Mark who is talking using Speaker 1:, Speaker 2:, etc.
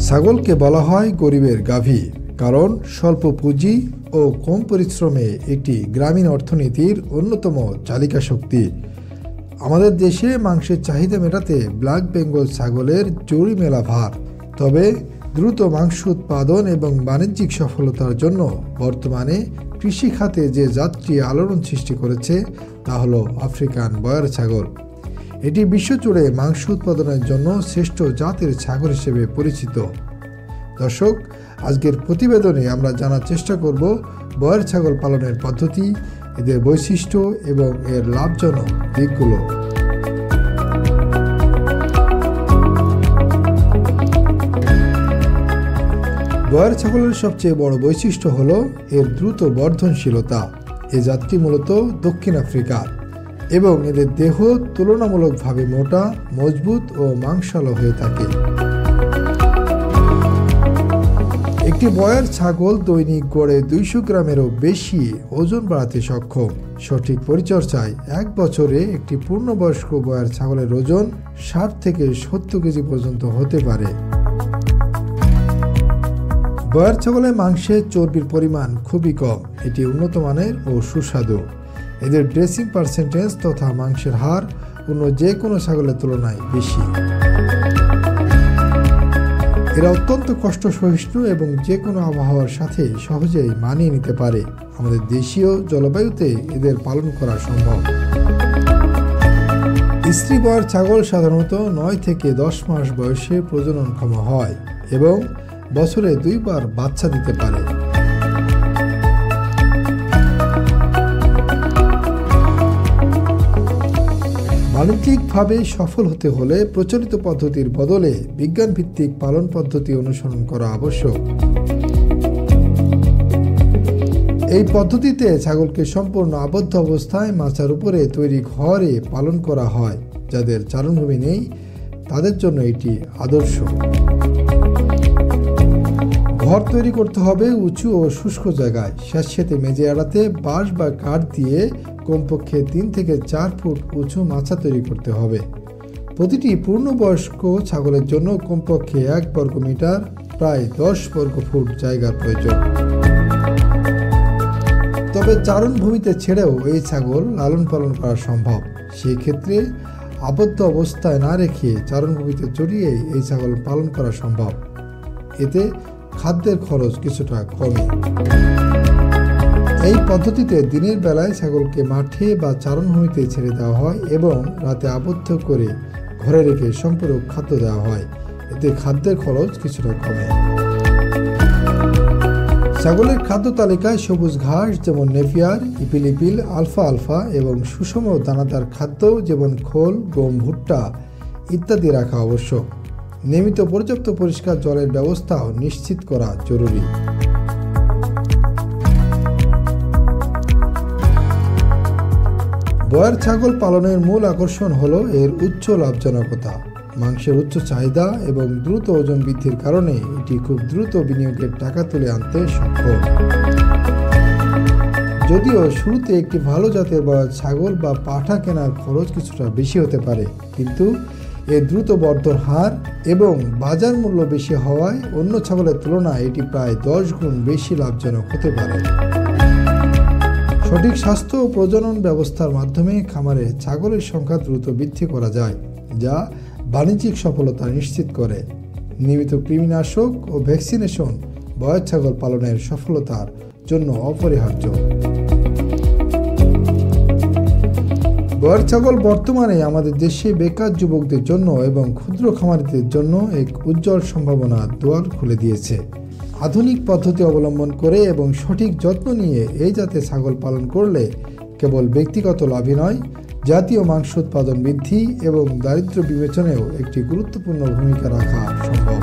Speaker 1: ছাগলকে বলা হয় গরিবের গাভী, কারণ স্বল্প পুঁজি ও কম পরিশ্রমে এটি গ্রামীণ অর্থনীতির অন্যতম চালিকা শক্তি। আমাদের দেশে মাংসের চাহিদা মেটাতে ব্ল্যাক বেঙ্গল ছাগলের জরি মেলা ভার। তবে দ্রুত মাংস উৎপাদন এবং বাণিজ্যিক সফলতার জন্য বর্তমানে কৃষি খাতে যে জাতটি আলোড়ন সৃষ্টি করেছে তা হল আফ্রিকান বয়ার ছাগল। এটি বিশ্বজুড়ে মাংস উৎপাদনের জন্য শ্রেষ্ঠ জাতের ছাগল হিসেবে পরিচিত। দর্শক, আজকের প্রতিবেদনে আমরা জানার চেষ্টা করব বয়ার ছাগল পালনের পদ্ধতি, এদের বৈশিষ্ট্য এবং এর লাভজনক দিকগুলো। বয়ার ছাগলের সবচেয়ে বড় বৈশিষ্ট্য হল এর দ্রুত বর্ধনশীলতা। এই জাতটি মূলত দক্ষিণ আফ্রিকার এবং এদের দেহ তুলনামূলকভাবে মোটা, মজবুত ও মাংসালো হয়ে থাকে। একটি বয়ার ছাগল দৈনিক গড়ে 200 গ্রামেরও বেশি ওজন বাড়াতে সক্ষম। সঠিক পরিচর্যায় 1 বছরে একটি পূর্ণবয়স্ক বয়ার ছাগলের ওজন 60 থেকে 70 কেজি পর্যন্ত হতে পারে। বয়ার ছাগলের মাংসে চর্বির পরিমাণ খুবই কম। এটি উন্নত মানের ও সুস্বাদু। এদের ড্রেসিং পার্সেন্টেজ তথা মাংসের হার অন্য যে কোনো ছাগলের তুলনায় বেশি। এরা অত্যন্ত কষ্ট সহিষ্ণু এবং যে কোনো আবহাওয়ার সাথে সহজেই মানিয়ে নিতে পারে। আমাদের দেশীয় জলবায়ুতে এদের পালন করা সম্ভব। স্ত্রী বয়ার ছাগল সাধারণত 9 থেকে 10 মাস বয়সে প্রজননক্ষম হয় এবং বছরে 2 বার বাচ্চা দিতে পারে। বাণিজ্যিকভাবে সফল হতে হলে প্রচলিত পদ্ধতির বদলে বিজ্ঞানভিত্তিক পালন পদ্ধতি অনুসরণ করা আবশ্যক। এই পদ্ধতিতে ছাগলকে সম্পূর্ণ আবদ্ধ অবস্থায় মাচার উপরে তৈরি ঘরে পালন করা হয়। যাদের চারণভূমি নেই তাদের জন্য এটি আদর্শ। ঘর তৈরি করতে হবে উঁচু ও শুষ্ক জায়গায়। স্যাঁতসেঁতে মেঝে এড়াতে বাঁশ বা কাঠ দিয়ে কমপক্ষে 3 থেকে 4 ফুট উঁচু মাচা তৈরি করতে হবে। প্রতিটি পূর্ণবয়স্ক ছাগলের জন্য কমপক্ষে 1 বর্গ মিটার প্রায় 10 বর্গ ফুট জায়গার প্রয়োজন। তবে চারণভূমিতে ছেড়েও এই ছাগল লালন পালন করা সম্ভব। সেই ক্ষেত্রে আবদ্ধ অবস্থায় না রেখে চারণভূমিতে চড়িয়ে এই ছাগল পালন করা সম্ভব। এতে খাদ্যের খরচ কিছুটা কমে। এই পদ্ধতিতে দিনের বেলায় ছাগলকে মাঠে বা চারণভূমিতে ছেড়ে দেওয়া হয় এবং রাতে আবদ্ধ করে ঘরে রেখে সম্পূরক খাদ্য দেওয়া হয়। এতে খাদ্যের খরচ কিছুটা কমে। ছাগলের খাদ্য তালিকায় সবুজ ঘাস যেমন নেপিয়ার, ইপিলিপিল, আলফা আলফা এবং সুষম দানাদার খাদ্য যেমন খোল, গম, ভুট্টা ইত্যাদি রাখা আবশ্যক। নিয়মিত পর্যাপ্ত পরিষ্কার জলের ব্যবস্থাও নিশ্চিত করা জরুরি। বয়ার ছাগল পালনের মূল আকর্ষণ হল এর উচ্চ লাভজনকতা। মাংসের উচ্চ চাহিদা এবং দ্রুত ওজন বৃদ্ধির কারণে এটি খুব দ্রুত বিনিয়োগের টাকা তুলে আনতে সক্ষম। যদিও শুরুতে একটি ভালো জাতের বয়ার ছাগল বা পাঠা কেনার খরচ কিছুটা বেশি হতে পারে, কিন্তু এর দ্রুত বর্ধন হার এবং বাজার মূল্য বেশি হওয়ায় অন্য ছাগলের তুলনায় এটি প্রায় 10 গুণ বেশি লাভজনক হতে পারে। সঠিক স্বাস্থ্য ও প্রজনন ব্যবস্থার মাধ্যমে খামারে ছাগলের সংখ্যা দ্রুত বৃদ্ধি করা যায়, যা বাণিজ্যিক সফলতা নিশ্চিত করে। নিয়মিত কৃমিনাশক ও ভ্যাকসিনেশন বয়ার ছাগল পালনের সফলতার জন্য অপরিহার্য। বয়ার ছাগল বর্তমানে আমাদের দেশে বেকার যুবকদের জন্য এবং ক্ষুদ্র খামারিদের জন্য এক উজ্জ্বল সম্ভাবনার দুয়ার খুলে দিয়েছে। আধুনিক পদ্ধতি অবলম্বন করে এবং সঠিক যত্ন নিয়ে এই জাতের ছাগল পালন করলে কেবল ব্যক্তিগত লাভই নয়, জাতীয় মাংস উৎপাদন বৃদ্ধি এবং দারিদ্র্য বিবেচনায়ও একটি গুরুত্বপূর্ণ ভূমিকা রাখা সম্ভব।